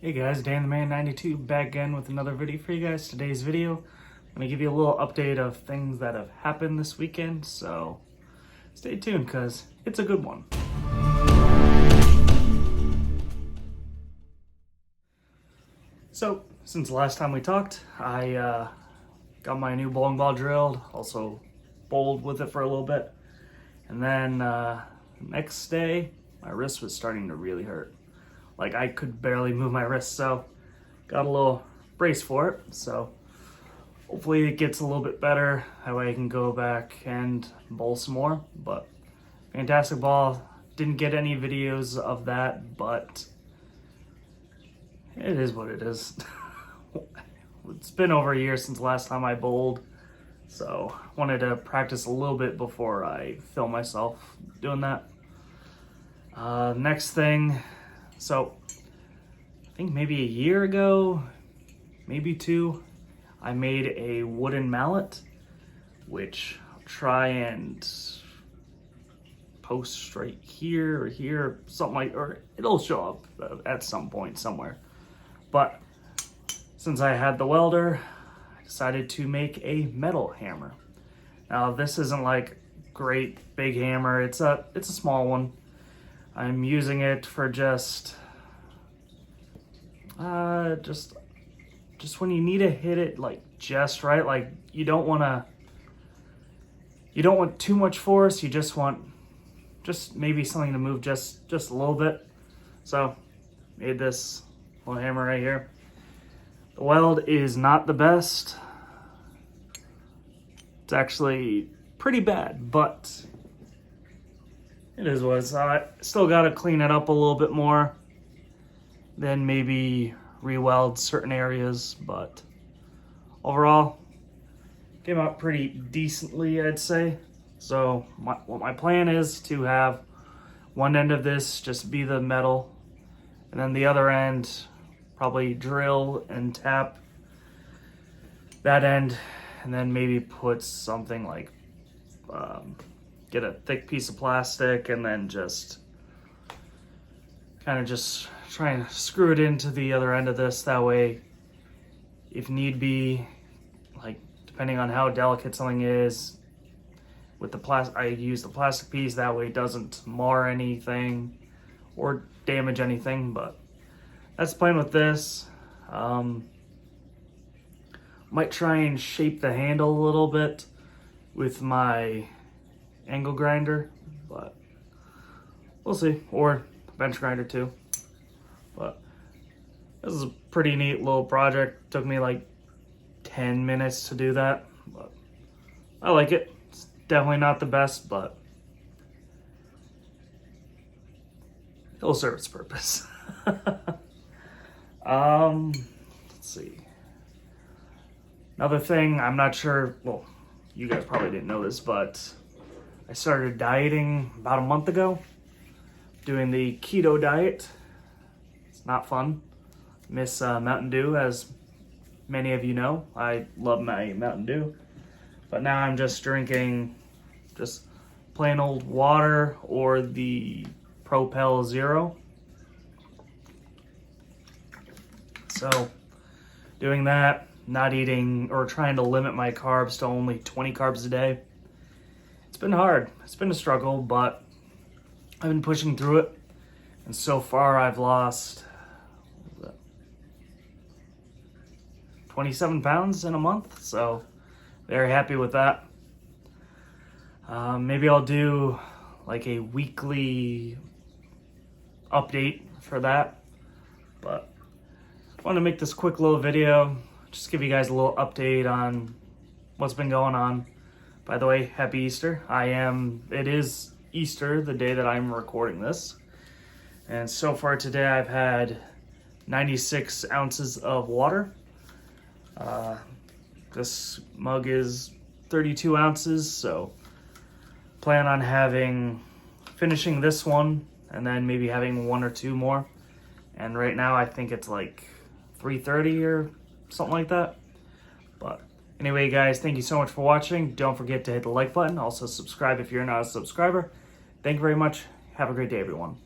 Hey guys, Dan the Man 92 back again with another video for you guys. Today's video, I'm going to give you a little update of things that have happened this weekend, so stay tuned because it's a good one. So, since the last time we talked, I got my new bowling ball drilled, also bowled with it for a little bit, and then next day, my wrist was starting to really hurt. Like, I could barely move my wrist, so got a little brace for it. So hopefully it gets a little bit better. That way I can go back and bowl some more. But fantastic ball. Didn't get any videos of that, but it is what it is. It's been over a year since the last time I bowled, so wanted to practice a little bit before I film myself doing that. Next thing, so I think maybe a year ago, maybe two, I made a wooden mallet, which I'll try and post right here or here, something like, or it'll show up at some point somewhere. But since I had the welder, I decided to make a metal hammer. Now this isn't like great big hammer, it's a small one. I'm using it for just when you need to hit it like just right. Like you don't want too much force. You just want maybe something to move just a little bit. So made this little hammer right here. The weld is not the best. It's actually pretty bad, but it is what it is. I still got to clean it up a little bit more, then maybe re-weld certain areas, but overall came out pretty decently, I'd say. So what my plan is to have one end of this just be the metal, and then the other end probably drill and tap that end, and then maybe put something like get a thick piece of plastic and then just kind of just try and screw it into the other end of this. That way, if need be, like depending on how delicate something is, with the plastic, I use the plastic piece. That way it doesn't mar anything or damage anything. But that's the plan with this. Might try and shape the handle a little bit with my angle grinder, but we'll see, or bench grinder too. But this is a pretty neat little project. Took me like 10 minutes to do that, but I like it. It's definitely not the best, but it'll serve its purpose. Let's see. Another thing, I'm not sure, well, you guys probably didn't know this, but I started dieting about a month ago, doing the keto diet. It's not fun. Miss Mountain Dew, as many of you know. I love my Mountain Dew. But now I'm just drinking just plain old water or the Propel Zero. So doing that, not eating or trying to limit my carbs to only 20 carbs a day. It's been hard. It's been a struggle, but I've been pushing through it. And so far I've lost 27 pounds in a month. So very happy with that. Maybe I'll do like a weekly update for that. But I want to make this quick little video. Just give you guys a little update on what's been going on. By the way, happy Easter. It is Easter, the day that I'm recording this. And so far today I've had 96 ounces of water. This mug is 32 ounces, so plan on finishing this one and then maybe having one or two more. And right now I think it's like 3:30 or something like that. But anyway, guys, thank you so much for watching. Don't forget to hit the like button. Also subscribe if you're not a subscriber. Thank you very much. Have a great day, everyone.